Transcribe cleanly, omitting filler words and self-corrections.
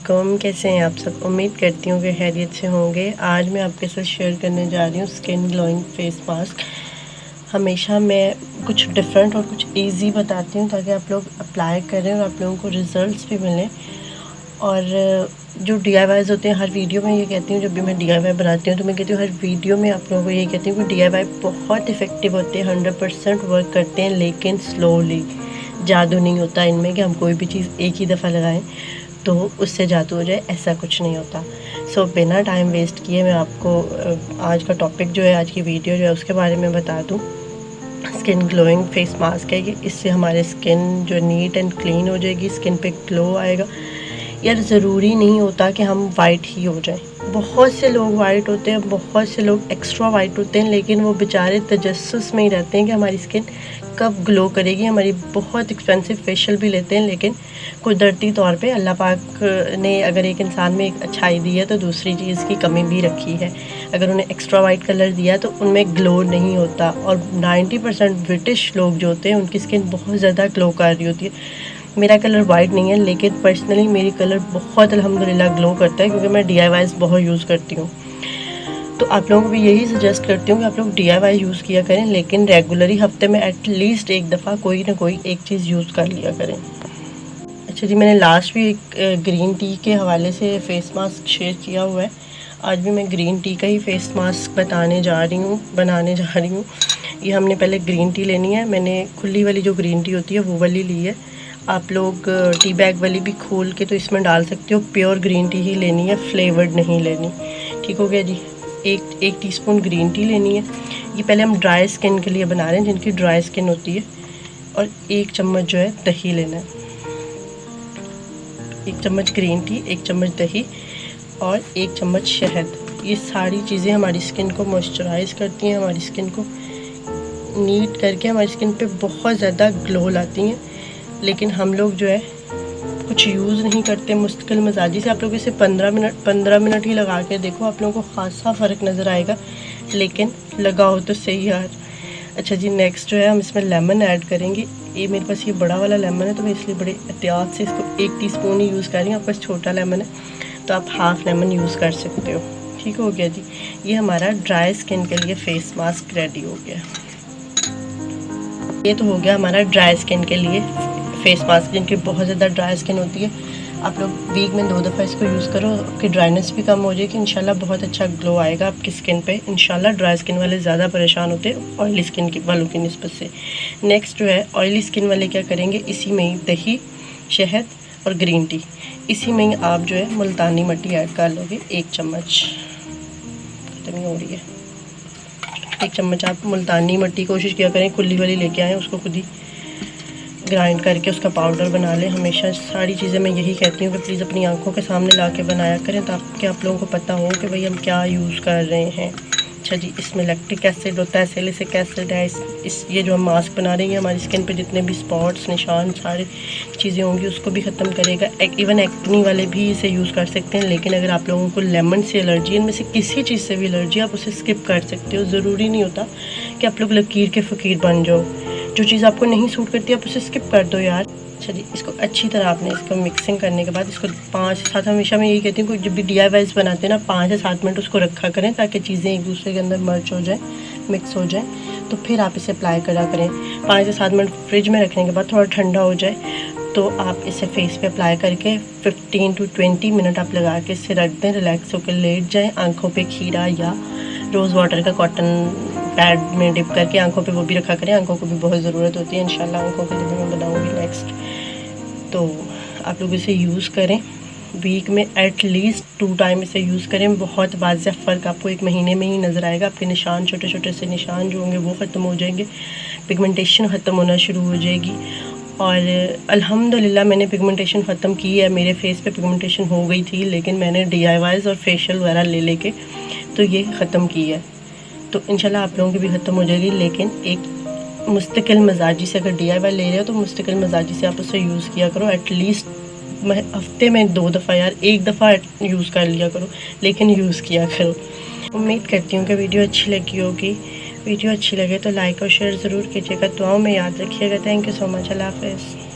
वालेकुम, कैसे हैं आप सब। उम्मीद करती हूँ कि खैरियत से होंगे। आज मैं आपके साथ शेयर करने जा रही हूँ स्किन ग्लोइंग फेस मास्क। हमेशा मैं कुछ डिफरेंट और कुछ इजी बताती हूँ ताकि आप लोग अप्लाई करें और आप लोगों को रिज़ल्ट्स भी मिलें। और जो DIYs होते हैं, हर वीडियो में ये कहती हूँ, जब भी मैं DIY बनाती हूँ तो मैं कहती हूँ हर वीडियो में आप लोगों को ये कहती हूँ कि DIY बहुत इफ़ेक्टिव होते हैं, 100% वर्क करते हैं, लेकिन स्लोली। जादू नहीं होता इनमें कि हम कोई भी चीज़ एक ही दफ़ा लगाएं तो उससे जादू हो जाए, ऐसा कुछ नहीं होता। सो बिना टाइम वेस्ट किए मैं आपको आज का टॉपिक जो है, आज की वीडियो जो है उसके बारे में बता दूँ। स्किन ग्लोइंग फेस मास्क है कि इससे हमारे स्किन जो नीट एंड क्लीन हो जाएगी, स्किन पे ग्लो आएगा। यार ज़रूरी नहीं होता कि हम वाइट ही हो जाएं। बहुत से लोग वाइट होते हैं, बहुत से लोग एक्स्ट्रा वाइट होते हैं, लेकिन वो बेचारे तजस्सुस में ही रहते हैं कि हमारी स्किन कब ग्लो करेगी। हमारी बहुत एक्सपेंसिव फेशियल भी लेते हैं, लेकिन कुदरती तौर पे अल्लाह पाक ने अगर एक इंसान में एक अच्छाई दी है तो दूसरी चीज़ की कमी भी रखी है। अगर उन्हें एक्स्ट्रा वाइट कलर दिया तो उनमें ग्लो नहीं होता। और 90% ब्रिटिश लोग जो होते हैं उनकी स्किन बहुत ज़्यादा ग्लो कर रही होती है। मेरा कलर वाइट नहीं है, लेकिन पर्सनली मेरी कलर बहुत अल्हम्दुलिल्लाह ग्लो करता है, क्योंकि मैं DIYs बहुत यूज़ करती हूँ। तो आप लोगों को भी यही सजेस्ट करती हूँ कि आप लोग DIY यूज़ किया करें, लेकिन रेगुलरली हफ्ते में एटलीस्ट एक दफ़ा कोई ना कोई एक चीज़ यूज़ कर लिया करें। अच्छा जी, मैंने लास्ट भी एक ग्रीन टी के हवाले से फ़ेस मास्क शेयर किया हुआ है। आज भी मैं ग्रीन टी का ही फ़ेस मास्क बनाने जा रही हूँ। ये हमने पहले ग्रीन टी लेनी है। मैंने खुली वाली जो ग्रीन टी होती है वो वाली ली है। आप लोग टी बैग वाली भी खोल के तो इसमें डाल सकते हो। प्योर ग्रीन टी ही लेनी है, फ्लेवर्ड नहीं लेनी। ठीक हो गया जी। एक टीस्पून ग्रीन टी लेनी है। ये पहले हम ड्राई स्किन के लिए बना रहे हैं, जिनकी ड्राई स्किन होती है। और 1 चम्मच जो है दही लेना है। 1 चम्मच ग्रीन टी, 1 चम्मच दही और 1 चम्मच शहद। ये सारी चीज़ें हमारी स्किन को मॉइस्चराइज़ करती हैं, हमारी स्किन को नीट करके हमारी स्किन पे बहुत ज़्यादा ग्लो लाती हैं। लेकिन हम लोग जो है कुछ यूज़ नहीं करते, मुस्तकिल मिजाजी से। आप लोग इसे 15 मिनट ही लगा के देखो, आप लोगों को खासा फ़र्क नज़र आएगा। लेकिन लगाओ तो सही यार। अच्छा जी, नेक्स्ट जो है हम इसमें लेमन ऐड करेंगे। ये मेरे पास ये बड़ा वाला लेमन है तो मैं इसलिए बड़े एहतियात से इसको 1 टीस्पून ही यूज़ कर रही हूँ। आपके पास छोटा लेमन है तो आप हाफ़ लेमन यूज़ कर सकते हो। ठीक हो गया जी। ये हमारा ड्राई स्किन के लिए फ़ेस मास्क रेडी हो गया। ये तो हो गया हमारा ड्राई स्किन के लिए फ़ेस मास्क। जिनकी बहुत ज़्यादा ड्राई स्किन होती है, आप लोग वीक में 2 दफ़ा इसको यूज़ करो, आपकी ड्राइनेस भी कम हो जाएगी। इंशाल्लाह बहुत अच्छा ग्लो आएगा आपकी स्किन पे। इंशाल्लाह ड्राई स्किन वाले ज़्यादा परेशान होते हैं ऑयली स्किन वालों की निस्बत से। नेक्स्ट जो है ऑयली स्किन वाले क्या करेंगे, इसी में ही दही, शहद और ग्रीन टी, इसी में ही आप जो है मुल्तानी मिट्टी ऐड कर लोगे। 1 चम्मच खत्म हो रही है। 1 चम्मच आप मुल्तानी मिट्टी कोशिश किया करें खुली वाली लेके आएँ, उसको खुद ही ग्राइंड करके उसका पाउडर बना लें। हमेशा सारी चीज़ें मैं यही कहती हूँ कि प्लीज़ अपनी आंखों के सामने ला के बनाया करें, ताकि आप लोगों को पता हो कि भाई हम क्या यूज़ कर रहे हैं। अच्छा जी, इसमें लैक्टिक एसिड होता है, सैलिसिलिक एसिड है। ये जो हम मास्क बना रहे हैं हमारी स्किन पे जितने भी स्पॉट्स, निशान, सारी चीज़ें होंगी उसको भी ख़त्म करेगा। इवन एक्नी वाले भी इसे यूज़ कर सकते हैं। लेकिन अगर आप लोगों को लेमन से एलर्जी, इनमें से किसी चीज़ से भी एलर्जी, आप उसे स्किप कर सकते हो। ज़रूरी नहीं होता कि आप लोग लकीर के फ़कीर बन जाओ। जो चीज़ आपको नहीं सूट करती आप उसे स्किप कर दो यार। अच्छा जी, इसको अच्छी तरह आपने इसको मिक्सिंग करने के बाद इसको 5 से 7, हमेशा मैं यही कहती हूँ कि जब भी DIYs बनाते हैं ना 5 से 7 मिनट उसको रखा करें, ताकि चीज़ें एक दूसरे के अंदर मर्ज हो जाए, मिक्स हो जाए। तो फिर आप इसे अप्लाई करा करें। 5 से 7 मिनट फ्रिज में रखने के बाद थोड़ा ठंडा हो जाए तो आप इसे फेस पे अप्लाई करके 15 to 20 मिनट आप लगा के इसे रख दें, रिलैक्स होकर लेट जाएँ। आँखों पे खीरा या रोज़ वाटर का कॉटन पैड में डिप करके आंखों पे वो भी रखा करें। आंखों को भी बहुत ज़रूरत होती है। इंशाल्लाह आंखों के लिए भी मैं बनाऊँगी नेक्स्ट। तो आप लोग इसे यूज़ करें, वीक में एटलीस्ट 2 टाइम इसे यूज़ करें। बहुत वाज़ेह फ़र्क आपको 1 महीने में ही नज़र आएगा। आपके निशान, छोटे छोटे से निशान जो होंगे वो ख़त्म हो जाएंगे, पिगमेंटेशन ख़त्म होना शुरू हो जाएगी। और अल्हम्दुलिल्लाह मैंने पिगमेंटेशन ख़त्म की है। मेरे फेस पे पिगमेंटेशन हो गई थी, लेकिन मैंने DIYs और फेशियल वगैरह ले लेके तो ये ख़त्म की है। तो इंशाल्लाह आप लोगों की भी ख़त्म हो जाएगी। लेकिन एक मुस्तकिल मिजाजी से अगर DIY ले रहे हो तो मुस्तकिल मिजाजी से आप उसे यूज़ किया करो। एटलीस्ट हफ्ते में 2 दफ़ा यार, 1 दफ़ा यूज़ कर लिया करो, लेकिन यूज़ किया करो। उम्मीद करती हूँ कि वीडियो अच्छी लगी होगी। वीडियो अच्छी लगे तो लाइक और शेयर ज़रूर कीजिएगा। दुआओं में याद रखिएगा। Thank you so much. अल्लाह हाफ़िज़।